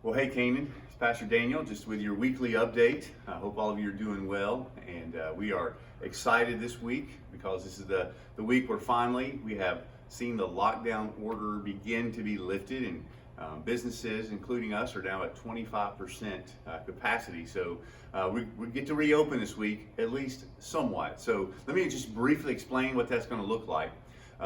Well, hey, Canaan, it's Pastor Daniel, just with your weekly update. I hope all of you are doing well, and we are excited this week because this is the week where finally we have seen the lockdown order begin to be lifted, and businesses, including us, are now at 25% capacity. So we get to reopen this week, at least somewhat. So let me just briefly explain what that's going to look like.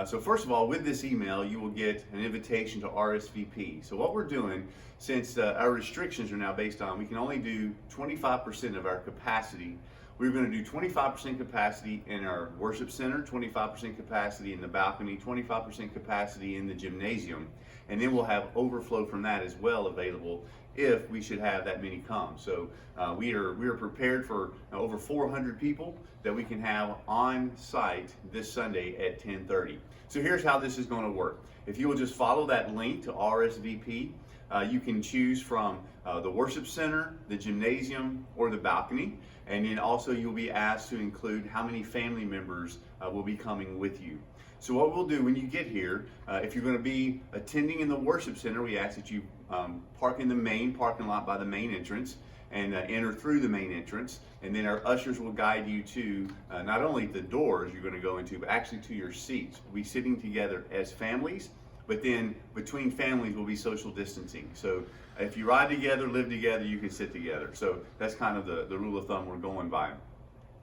So first of all, with this email, you will get an invitation to RSVP. So what we're doing, since our restrictions are now based on, we can only do 25% of our capacity. We're going to do 25% capacity in our worship center, 25% capacity in the balcony, 25% capacity in the gymnasium, and then we'll have overflow from that as well available if we should have that many come. So we are prepared for over 400 people that we can have on site this Sunday at 10:30. So here's how this is going to work. If you will just follow that link to RSVP, you can choose from the worship center, the gymnasium, or the balcony. And then also you'll be asked to include how many family members will be coming with you. So what we'll do when you get here, if you're going to be attending in the worship center, we ask that you park in the main parking lot by the main entrance and enter through the main entrance. And then our ushers will guide you to not only the doors you're going to go into, but actually to your seats. We'll be sitting together as families, but then between families will be social distancing. So if you ride together, live together, you can sit together. So that's kind of the rule of thumb we're going by.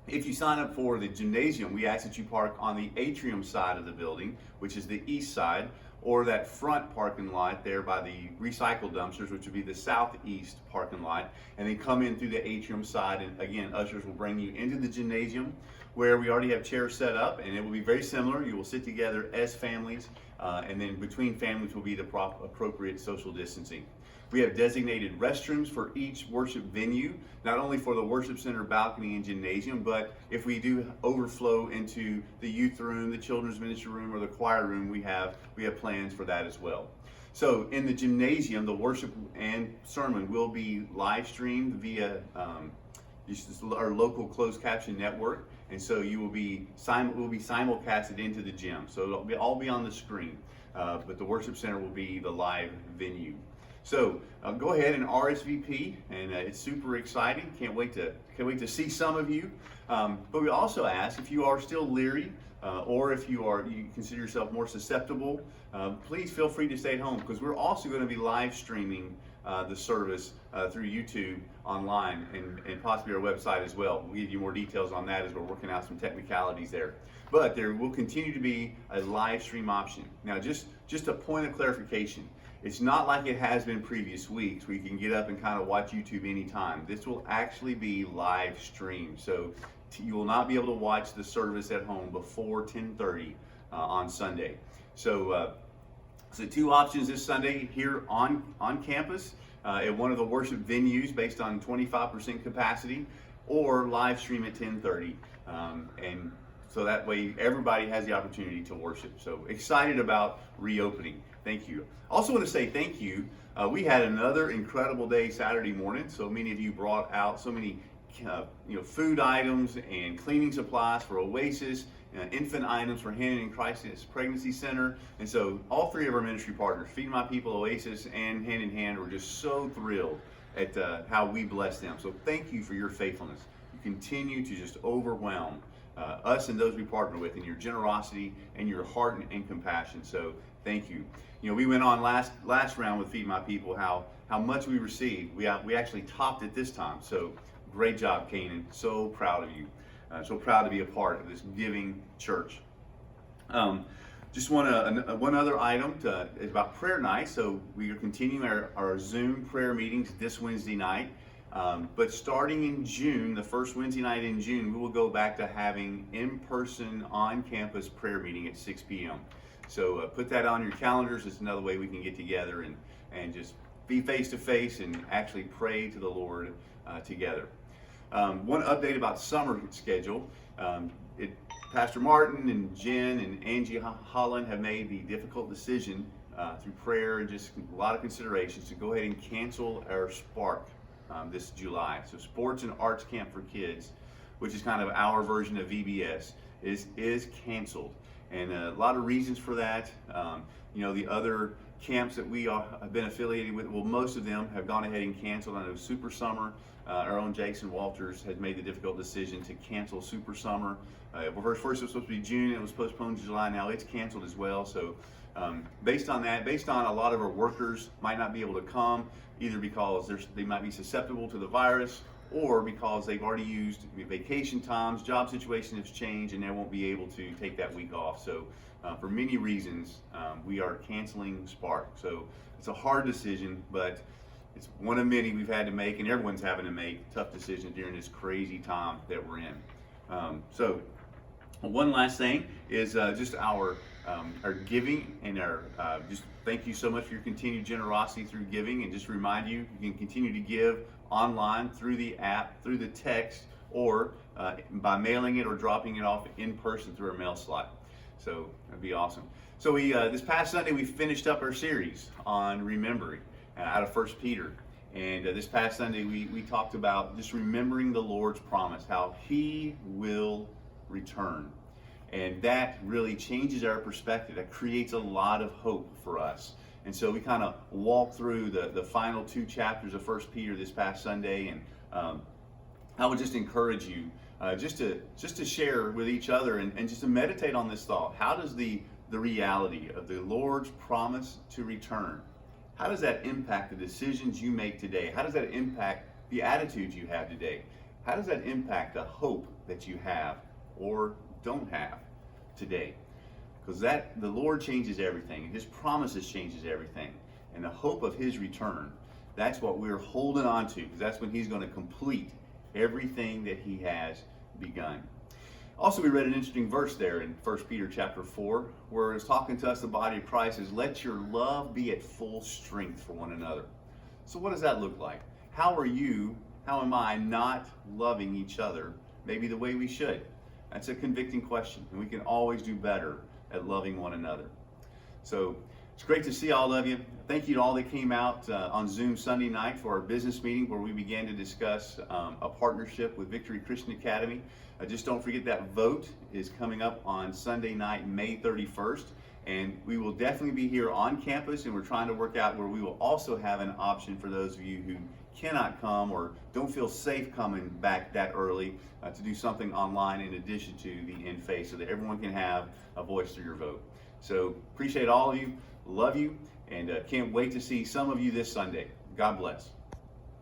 If you sign up for the gymnasium, we ask that you park on the atrium side of the building, which is the east side, or that front parking lot there by the recycle dumpsters, which would be the southeast parking lot, and then come in through the atrium side. And again, ushers will bring you into the gymnasium where we already have chairs set up, and it will be very similar. You will sit together as families, and then between families will be the appropriate social distancing. We have designated restrooms for each worship venue, not only for the worship center, balcony, and gymnasium, but if we do overflow into the youth room, the children's ministry room, or the choir room, we have plans for that as well. So in the gymnasium, the worship and sermon will be live streamed via our local closed caption network, and so you will be simulcasted into the gym. So it'll all be on the screen, but the worship center will be the live venue. So go ahead and RSVP, and it's super exciting. Can't wait to see some of you. But we also ask, if you are still leery, or if you consider yourself more susceptible, please feel free to stay at home, because we're also going to be live streaming the service through YouTube online and possibly our website as well. We'll give you more details on that as we're working out some technicalities there. But there will continue to be a live stream option. Now, just a point of clarification. It's not like it has been previous weeks where you can get up and kind of watch YouTube anytime. This will actually be live streamed. So you will not be able to watch the service at home before 10:30 on Sunday. So two options this Sunday here on campus at one of the worship venues based on 25% capacity, or live stream at 10:30. And so that way everybody has the opportunity to worship. So excited about reopening. Thank you. Also want to say thank you. We had another incredible day Saturday morning. So many of you brought out so many food items and cleaning supplies for Oasis, infant items for Hannah and Christ's Pregnancy Center. And so all three of our ministry partners, Feed My People, Oasis, and Hand in Hand, were just so thrilled at how we bless them. So thank you for your faithfulness. You continue to just overwhelm us and those we partner with in your generosity and your heart and compassion. So thank you. We went on last round with Feed My People, how much we received. We actually topped it this time. So great job, Canaan. So proud of you. So proud to be a part of this giving church. Just one other item is about prayer night. So we are continuing our Zoom prayer meetings this Wednesday night. But starting in June, the first Wednesday night in June, we will go back to having in-person, on-campus prayer meeting at 6 p.m. So put that on your calendars. It's another way we can get together and just be face-to-face and actually pray to the Lord together. One update about summer schedule. Pastor Martin and Jen and Angie Holland have made the difficult decision through prayer and just a lot of considerations to go ahead and cancel our Spark this July. So Sports and Arts Camp for Kids, which is kind of our version of VBS, is canceled. And a lot of reasons for that. The other camps that we have been affiliated with, well, most of them have gone ahead and canceled. I know Super Summer, our own Jason Walters has made the difficult decision to cancel Super Summer. First it was supposed to be June, it was postponed to July, now it's canceled as well. So based on that, based on a lot of our workers might not be able to come, either because they might be susceptible to the virus, or because they've already used vacation times, job situation has changed, and they won't be able to take that week off. So for many reasons, we are canceling Spark. So it's a hard decision, but it's one of many we've had to make, and everyone's having to make tough decisions during this crazy time that we're in. So one last thing is just our giving, and our just thank you so much for your continued generosity through giving, and just remind you, you can continue to give online through the app, through the text, or by mailing it or dropping it off in person through our mail slot. So that'd be awesome. So we this past Sunday we finished up our series on remembering out of 1 Peter. And this past Sunday we talked about just remembering the Lord's promise, how He will return. And that really changes our perspective. That creates a lot of hope for us. And so we kind of walked through the final 2 chapters of 1 Peter this past Sunday, and I would just encourage you just to share with each other and just to meditate on this thought. How does the reality of the Lord's promise to return, how does that impact the decisions you make today? How does that impact the attitudes you have today? How does that impact the hope that you have or don't have today? Because the Lord changes everything, and His promises changes everything. And the hope of His return, that's what we're holding on to, because that's when He's going to complete everything that He has begun. Also, we read an interesting verse there in 1 Peter chapter 4, where it's talking to us, the body of Christ, is let your love be at full strength for one another. So what does that look like? How am I not loving each other maybe the way we should? That's a convicting question, and we can always do better at loving one another. So it's great to see all of you. Thank you to all that came out on Zoom Sunday night for our business meeting, where we began to discuss a partnership with Victory Christian Academy. Just don't forget that vote is coming up on Sunday night, May 31st. And we will definitely be here on campus, and we're trying to work out where we will also have an option for those of you who cannot come or don't feel safe coming back that early to do something online in addition to the in-face, so that everyone can have a voice through your vote. So appreciate all of you, love you, and can't wait to see some of you this Sunday. God bless.